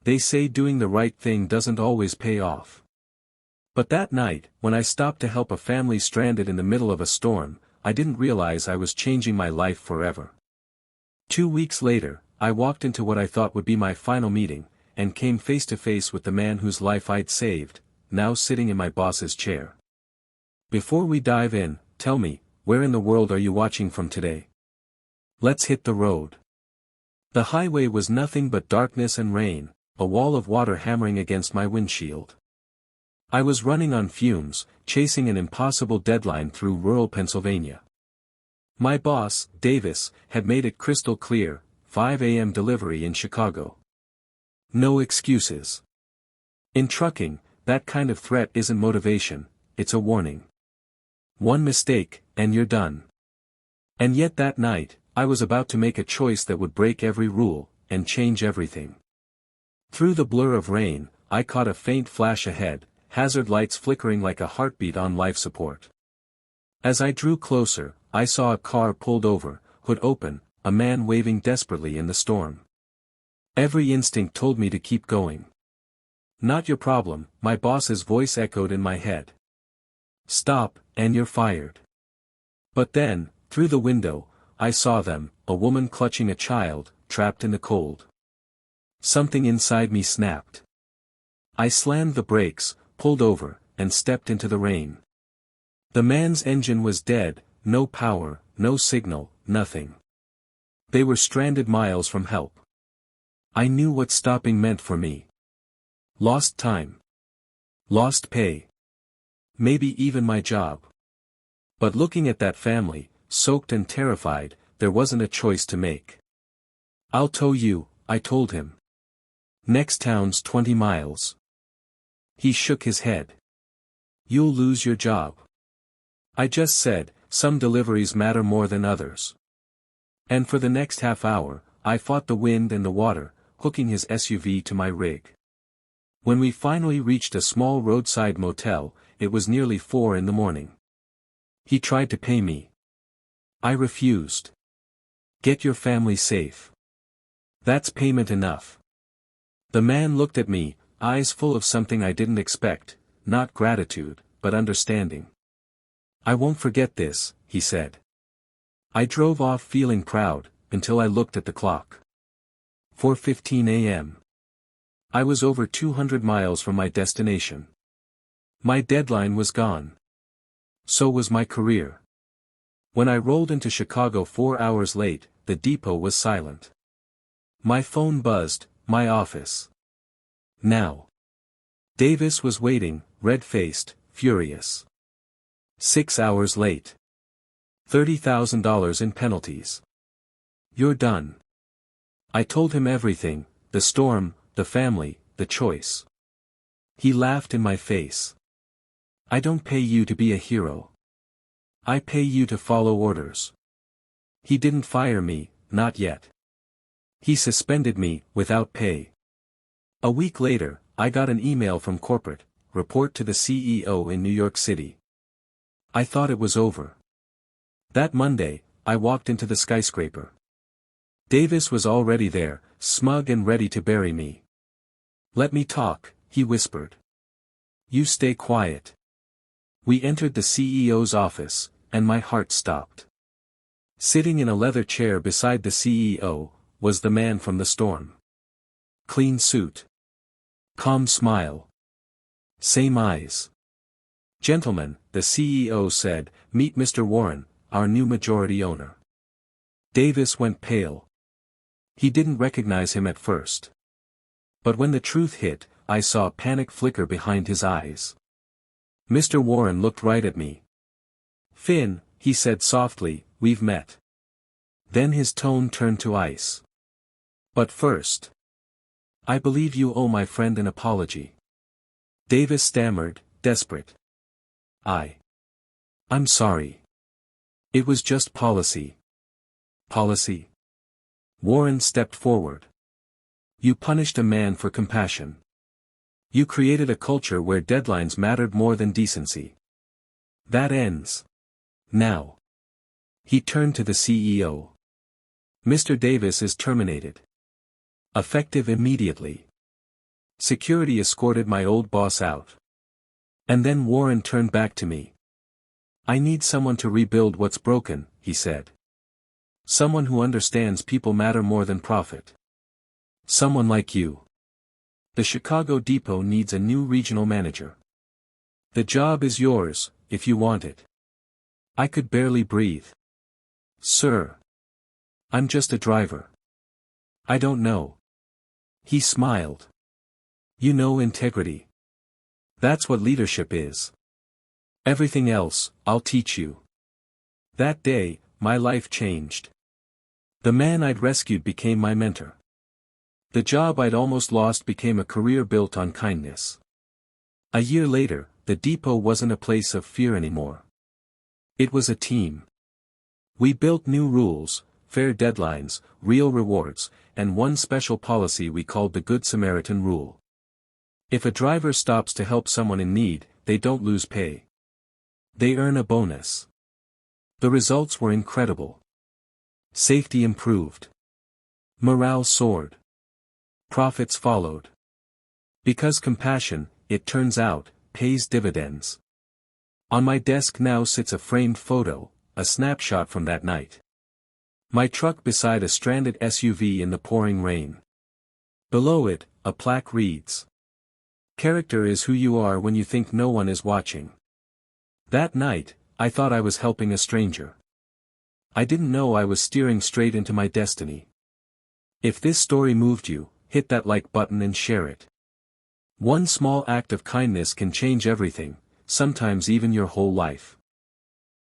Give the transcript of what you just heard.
They say doing the right thing doesn't always pay off. But that night, when I stopped to help a family stranded in the middle of a storm, I didn't realize I was changing my life forever. 2 weeks later, I walked into what I thought would be my final meeting, and came face to face with the man whose life I'd saved, now sitting in my boss's chair. Before we dive in, tell me, where in the world are you watching from today? Let's hit the road. The highway was nothing but darkness and rain, a wall of water hammering against my windshield. I was running on fumes, chasing an impossible deadline through rural Pennsylvania. My boss, Davis, had made it crystal clear, 5 a.m. delivery in Chicago. No excuses. In trucking, that kind of threat isn't motivation, it's a warning. One mistake, and you're done. And yet that night, I was about to make a choice that would break every rule, and change everything. Through the blur of rain, I caught a faint flash ahead, hazard lights flickering like a heartbeat on life support. As I drew closer, I saw a car pulled over, hood open, a man waving desperately in the storm. Every instinct told me to keep going. Not your problem, my boss's voice echoed in my head. Stop, and you're fired. But then, through the window, I saw them, a woman clutching a child, trapped in the cold. Something inside me snapped. I slammed the brakes, pulled over, and stepped into the rain. The man's engine was dead, no power, no signal, nothing. They were stranded miles from help. I knew what stopping meant for me. Lost time. Lost pay. Maybe even my job. But looking at that family, soaked and terrified, there wasn't a choice to make. I'll tow you, I told him. Next town's 20 miles. He shook his head. You'll lose your job. I just said, some deliveries matter more than others. And for the next half hour, I fought the wind and the water, hooking his SUV to my rig. When we finally reached a small roadside motel, it was nearly 4 in the morning. He tried to pay me. I refused. Get your family safe. That's payment enough. The man looked at me, eyes full of something I didn't expect, not gratitude, but understanding. I won't forget this, he said. I drove off feeling proud, until I looked at the clock. 4:15 a.m. I was over 200 miles from my destination. My deadline was gone. So was my career. When I rolled into Chicago 4 hours late, the depot was silent. My phone buzzed, my office. Now. Davis was waiting, red-faced, furious. 6 hours late. $30,000 in penalties. You're done. I told him everything, the storm, the family, the choice. He laughed in my face. I don't pay you to be a hero. I pay you to follow orders. He didn't fire me, not yet. He suspended me, without pay. A week later, I got an email from corporate, report to the CEO in New York City. I thought it was over. That Monday, I walked into the skyscraper. Davis was already there, smug and ready to bury me. Let me talk, he whispered. You stay quiet. We entered the CEO's office, and my heart stopped. Sitting in a leather chair beside the CEO, was the man from the storm. Clean suit. Calm smile. Same eyes. Gentlemen, the CEO said, meet Mr. Warren, our new majority owner. Davis went pale. He didn't recognize him at first. But when the truth hit, I saw a panic flicker behind his eyes. Mr. Warren looked right at me. Finn, he said softly, we've met. Then his tone turned to ice. But first. I believe you owe my friend an apology. Davis stammered, desperate. I'm sorry. It was just policy. Policy? Warren stepped forward. You punished a man for compassion. You created a culture where deadlines mattered more than decency. That ends. Now. He turned to the CEO. Mr. Davis is terminated. Effective immediately. Security escorted my old boss out. And then Warren turned back to me. "I need someone to rebuild what's broken," he said. "Someone who understands people matter more than profit. Someone like you. The Chicago depot needs a new regional manager. The job is yours, if you want it." I could barely breathe. "Sir. I'm just a driver. I don't know." He smiled. "You know integrity. That's what leadership is. Everything else, I'll teach you." That day, my life changed. The man I'd rescued became my mentor. The job I'd almost lost became a career built on kindness. A year later, the depot wasn't a place of fear anymore. It was a team. We built new rules, fair deadlines, real rewards, and one special policy we called the Good Samaritan Rule. If a driver stops to help someone in need, they don't lose pay. They earn a bonus. The results were incredible. Safety improved. Morale soared. Profits followed. Because compassion, it turns out, pays dividends. On my desk now sits a framed photo, a snapshot from that night. My truck beside a stranded SUV in the pouring rain. Below it, a plaque reads, "Character is who you are when you think no one is watching." That night, I thought I was helping a stranger. I didn't know I was steering straight into my destiny. If this story moved you, hit that like button and share it. One small act of kindness can change everything, sometimes even your whole life.